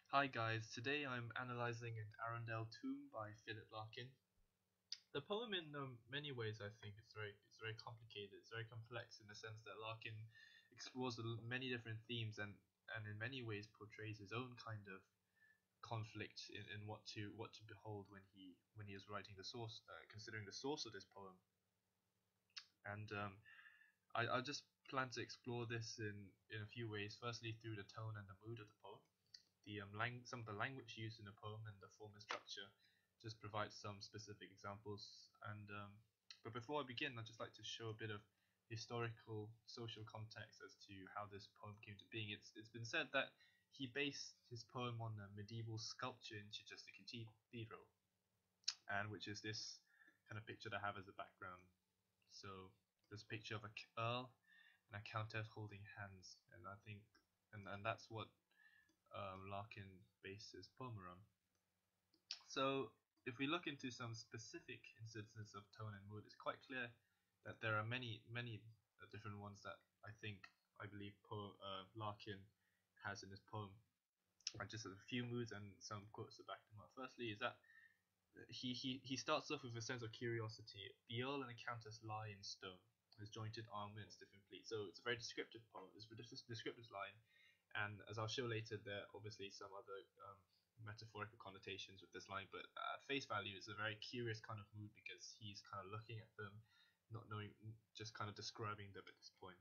Hi guys, today I'm analyzing an Arundel Tomb by Philip Larkin. The poem, in many ways, I think it's very complicated. It's very complex in the sense that Larkin explores many different themes and in many ways portrays his own kind of conflict in what to behold when he is writing the source, considering the source of this poem. And I just plan to explore this in a few ways. Firstly, through the tone and the mood of the poem, some of the language used in the poem and the form and structure, just provide some specific examples. And but before I begin, I'd just like to show a bit of historical social context as to how this poem came to being. It's been said that he based his poem on a medieval sculpture in Chichester Cathedral, and which is this kind of picture that I have as a background. So there's a picture of a earl and a countess holding hands, and I think and that's what Larkin based his poem around. So, if we look into some specific instances of tone and mood, it's quite clear that there are many different ones that I believe Larkin has in his poem. And just a few moods and some quotes to back them up. Firstly, is that he starts off with a sense of curiosity. The earl and the countess lie in stone, his jointed armaments different fleet. So it's a very descriptive poem. It's a descriptive line, and as I'll show later, there are obviously some other metaphorical connotations with this line, but at face value, it's a very curious kind of mood because he's kind of looking at them, not knowing, just kind of describing them at this point.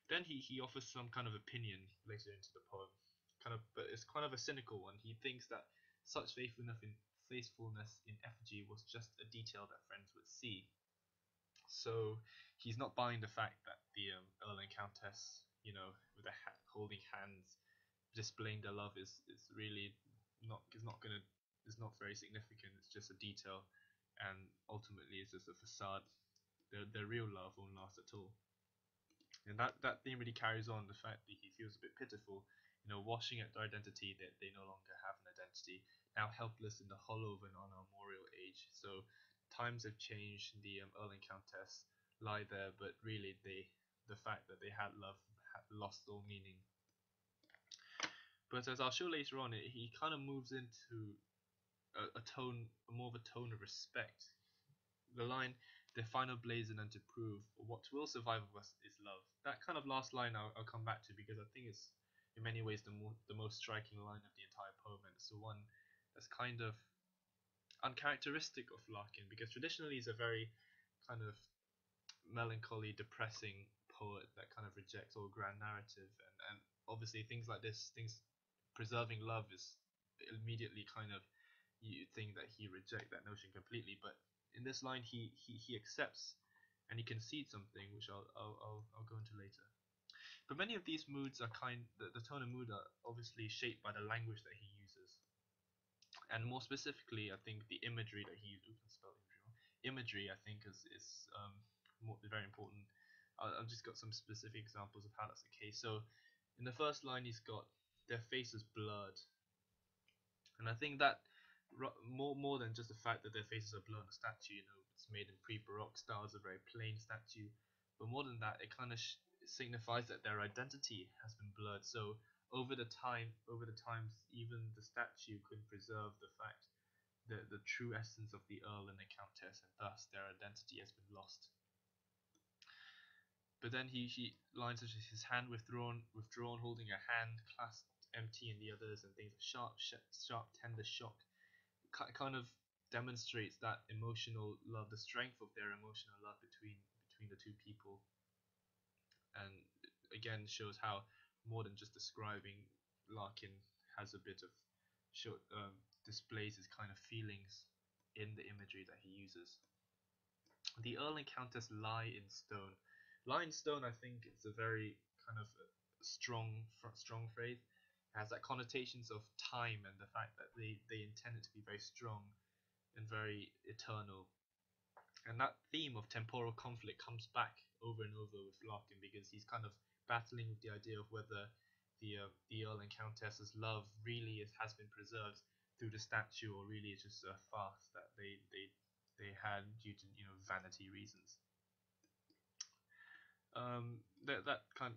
Then he offers some kind of opinion later into the poem, but it's kind of a cynical one. He thinks that such faithfulness in effigy was just a detail that friends would see. So he's not buying the fact that the Earl and Countess, with the holding hands, displaying their love is really not very significant. It's just a detail, and ultimately it's just a facade. Their real love won't last at all. And that theme really carries on the fact that he feels a bit pitiful, washing at their identity, that they no longer have an identity, now helpless in the hollow of an unarmorial age. So times have changed. The Earl and Countess lie there, but really the fact that they had love had lost all meaning. But as I'll show later on, he kind of moves into a tone, more of a tone of respect. The line, "The final blazon and to prove what will survive of us is love." That kind of last line I'll come back to because I think it's in many ways the most striking line of the entire poem, and it's the one that's kind of uncharacteristic of Larkin because traditionally he's a very kind of melancholy, depressing poet that kind of rejects all grand narrative, and obviously things like this, things preserving love is immediately kind of, you think that he reject that notion completely, but in this line he accepts and he concedes something, which I'll go into later. But many of these moods are the tone and mood are obviously shaped by the language that he uses, and more specifically, I think the imagery that he uses. Imagery, I think, is very important. I've just got some specific examples of how that's the case. So, in the first line, he's got their faces blurred, and I think that more than just the fact that their faces are blurred on the statue, it's made in pre-Baroque style, it's a very plain statue, but more than that, it kind of signifies that their identity has been blurred. So over the times, even the statue couldn't preserve the fact the true essence of the Earl and the Countess, and thus their identity has been lost. But then he lines such as his hand withdrawn, holding a hand clasped empty in the others, and things like sharp, tender shock, kind of demonstrates that emotional love, the strength of their emotional love between the two people, and again shows how more than just describing, Larkin has a bit of displays his kind of feelings in the imagery that he uses. The Earl and Countess lie in stone. Lie in stone, I think, it's a very kind of strong phrase. It has that connotations of time and the fact that they intend it to be very strong and very eternal. And that theme of temporal conflict comes back over and over with Larkin because he's kind of battling with the idea of whether the Earl and Countess's love really has been preserved through the statue, or really it's just a farce that they had due to vanity reasons. That kind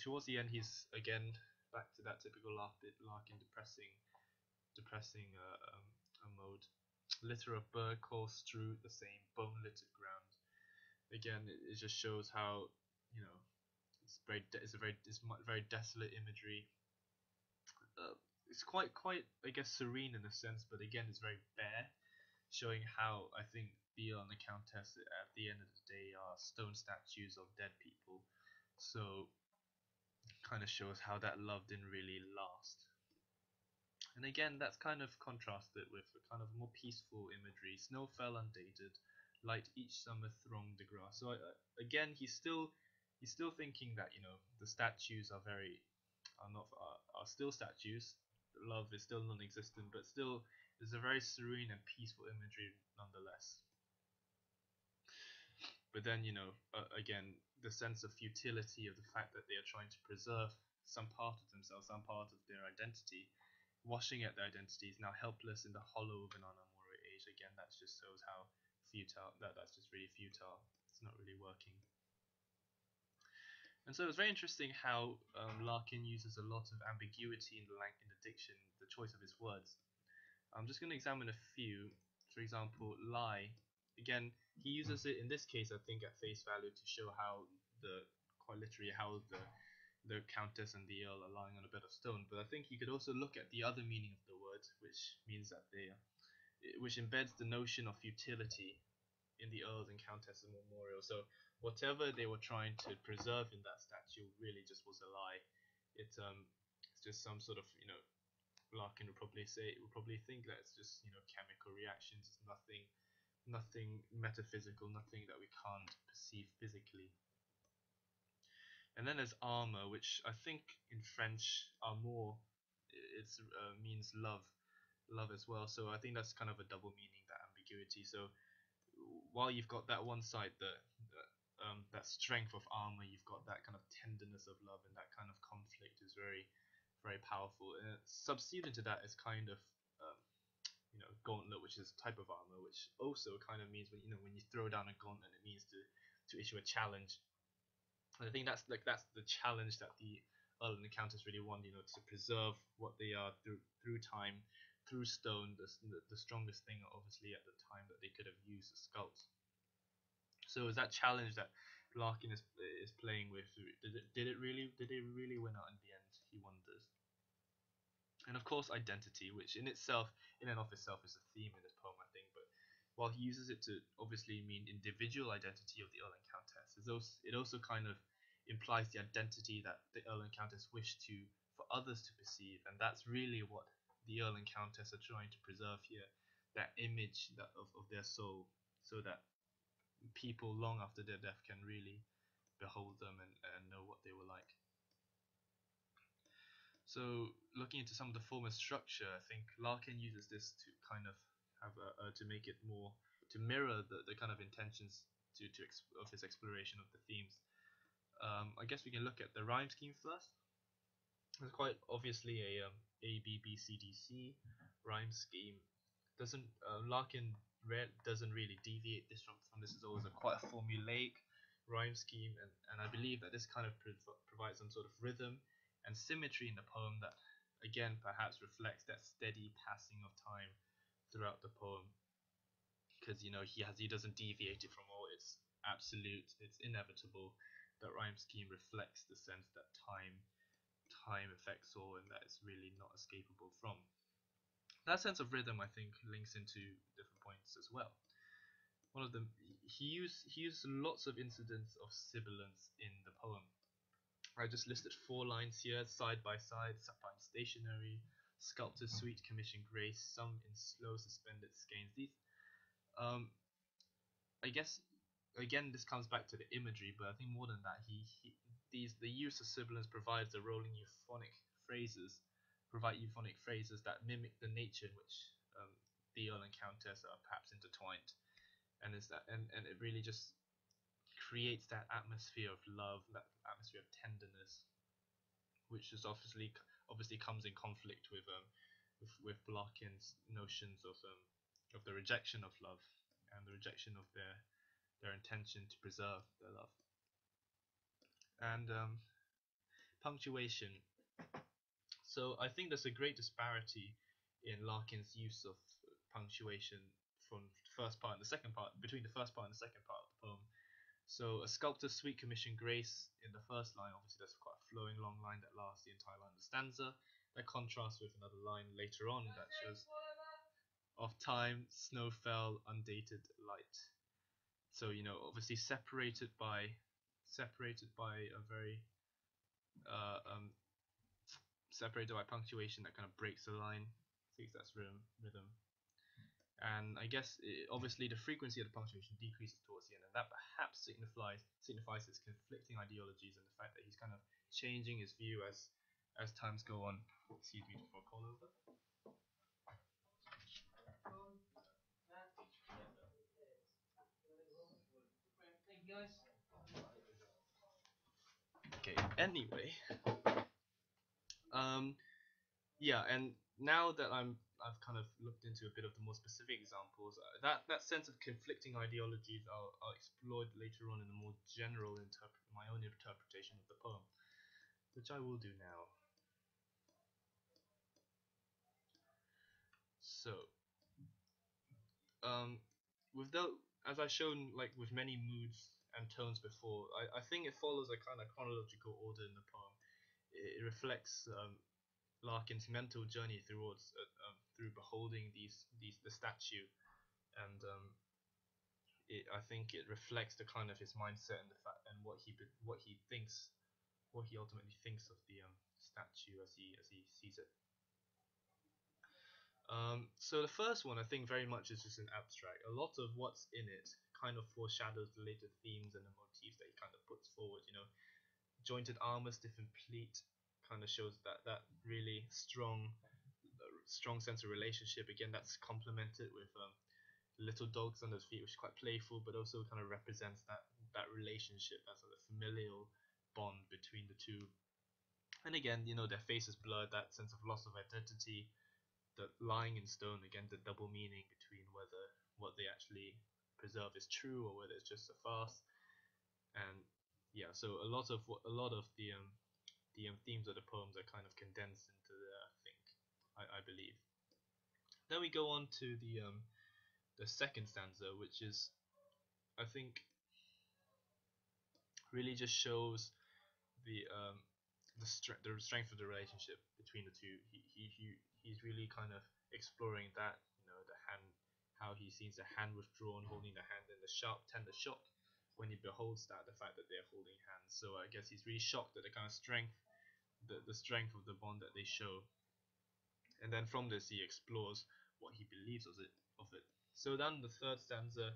towards the end, he's again back to that typical Larkin depressing mode. Litter of bird calls strew the same bone littered ground. Again, it just shows how, you know, it's very desolate imagery. It's quite I guess serene in a sense, but again it's very bare, showing how I think Theo and the Countess at the end of the day are stone statues of dead people. So kind of shows how that love didn't really last. And again, that's kind of contrasted with a kind of more peaceful imagery. Snow fell undated, light each summer thronged the grass. So again, he's still thinking that the statues are not are still statues. Love is still non-existent, but still, there's a very serene and peaceful imagery nonetheless. But then, again, the sense of futility of the fact that they are trying to preserve some part of themselves, some part of their identity, washing at their identity is now helpless in the hollow of an unamore age. Again, that just shows how futile that's just really futile. It's not really working. And so it's very interesting how Larkin uses a lot of ambiguity in the diction, the choice of his words. I'm just going to examine a few. For example, lie. Again, he uses it in this case, I think, at face value to show how quite literally, how the countess and the earl are lying on a bed of stone. But I think you could also look at the other meaning of the word, which means that which embeds the notion of futility in the earls and countesses memorial. So whatever they were trying to preserve in that statue really just was a lie. It's just some sort of Larkin would probably think that it's just chemical reactions. It's nothing metaphysical, nothing that we can't perceive physically. And then there's armor, which I think in French amour it means love as well. So I think that's kind of a double meaning, that ambiguity. So while you've got that one side, that strength of armor, you've got that kind of tenderness of love, and that kind of conflict is very very powerful. And substituted to that is kind of gauntlet, which is a type of armor, which also kind of means when you throw down a gauntlet, it means to issue a challenge. And I think that's the challenge that the Earl and the Countess really want, to preserve what they are through time, through stone, the strongest thing obviously at the time that they could have used to sculpt. So is that challenge that Larkin is playing with? Did it really win out in the end? He wonders. And of course, identity, which in and of itself, is a theme in this poem, I think. But while he uses it to obviously mean individual identity of the Earl and Countess, it also kind of implies the identity that the Earl and Countess wish for others to perceive, and that's really what the Earl and Countess are trying to preserve here, that image of their soul, so that people long after their death can really behold them and know what they were like. So looking into some of the form and structure, I think Larkin uses this to kind of have to make it more to mirror the kind of intentions of his exploration of the themes. I guess we can look at the rhyme scheme first. It's quite obviously a B B C D C rhyme scheme. Doesn't Larkin doesn't really deviate this from this. Is always quite a formulaic rhyme scheme, and I believe that this kind of provides some sort of rhythm and symmetry in the poem that again perhaps reflects that steady passing of time throughout the poem, because he doesn't deviate it from all its absolute, it's inevitable. That rhyme scheme reflects the sense that time affects all, and that it's really not escapable from. That sense of rhythm, I think, links into different points as well. One of them, he used lots of incidents of sibilance in the poem. I just listed 4 lines here, side by side, supine stationary, sculptor's sweet commission grace, some in slow suspended skeins. I guess, again, this comes back to the imagery, but I think more than that, the use of sibilance provides the rolling euphonic phrases that mimic the nature in which the Earl and Countess are perhaps intertwined, and it really just creates that atmosphere of love, that atmosphere of tenderness, which is obviously comes in conflict with Larkin's notions of the rejection of love and the rejection of their intention to preserve their love. And punctuation. So I think there's a great disparity in Larkin's use of punctuation from the first part and the second part, between the first part and the second part of the poem. So a sculptor's sweet commission grace in the first line, obviously that's quite a flowing long line that lasts the entire line of the stanza. That contrasts with another line later on that shows of time, snow fell, undated light. So obviously separated by a very uh, um, separated by punctuation that kind of breaks the line, takes that rhythm. And I guess obviously the frequency of the punctuation decreases towards the end, and that perhaps signifies his conflicting ideologies and the fact that he's kind of changing his view as times go on. Excuse me for a call over. Okay. Anyway, um, yeah, and now that I've kind of looked into a bit of the more specific examples, that sense of conflicting ideologies I'll explore later on in a more general my own interpretation of the poem, which I will do now. So, um, with the as I've shown, like with many moods and tones before, I think it follows a kind of chronological order in the poem. It reflects Larkin's mental journey through beholding the statue, and I think it reflects the kind of his mindset and the fact and what he ultimately thinks of the statue as he sees it. So the first one I think very much is just an abstract. A lot of what's in it kind of foreshadows the later themes and the motifs that he kind of puts forward. Jointed armor, stiffened pleat, kind of shows that really strong sense of relationship. Again, that's complemented with little dogs under his feet, which is quite playful, but also kind of represents that relationship, that sort of familial bond between the two. And again, their faces blurred, that sense of loss of identity, the lying in stone, again the double meaning between whether what they actually preserve is true or whether it's just a farce. And yeah, so a lot of the themes of the poems are kind of condensed into there, I think. I believe. Then we go on to the second stanza, which is, I think, really just shows the the strength of the relationship between the two. He's really kind of exploring that, the hand, how he sees the hand withdrawn, holding the hand, and the sharp, tender shock when he beholds the fact that they're holding hands. So I guess he's really shocked at the kind of strength, the strength of the bond that they show. And then from this, he explores what he believes of it. So then the third stanza,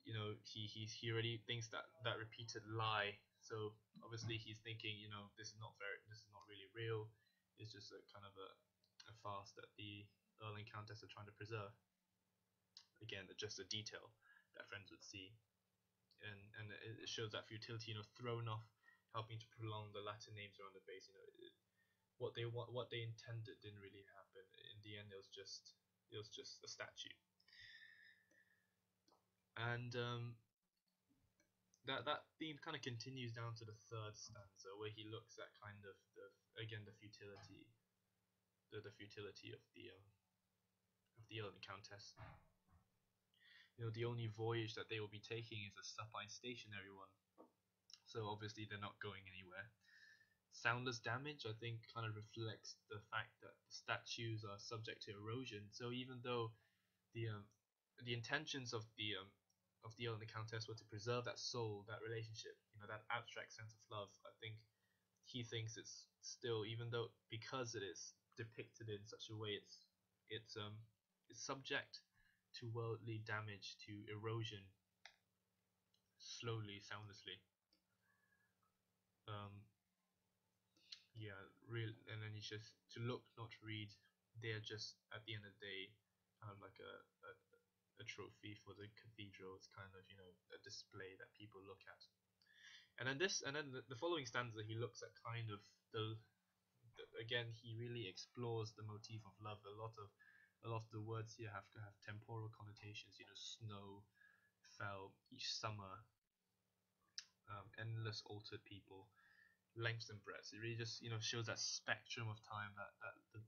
he already thinks that repeated lie. So obviously he's thinking, this is not really real. It's just a kind of a farce that the Earl and Countess are trying to preserve. Again, just a detail that friends would see, and it shows that futility, thrown off, helping to prolong the Latin names around the base. What they intended didn't really happen. In the end, it was just a statue. And that theme kind of continues down to the third stanza, where he looks at kind of the futility, the futility of the Earl and Countess. The only voyage that they will be taking is a supine stationary one, so obviously they're not going anywhere. Soundless damage, I think, kind of reflects the fact that the statues are subject to erosion. So even though the intentions of the Earl and the Countess were to preserve that soul, that relationship, that abstract sense of love, I think he thinks it's still, even though because it is depicted in such a way, it's subject to worldly damage, to erosion, slowly, soundlessly. Um, yeah, real, and then he's just to look, not to read. They're just at the end of the day, kind of like a trophy for the cathedral. It's kind of a display that people look at. And then the following stanza, he looks at kind of again, he really explores the motif of love. A lot of the words here have temporal connotations. Snow fell each summer, endless altered people, lengths and breadths. It really just shows that spectrum of time that the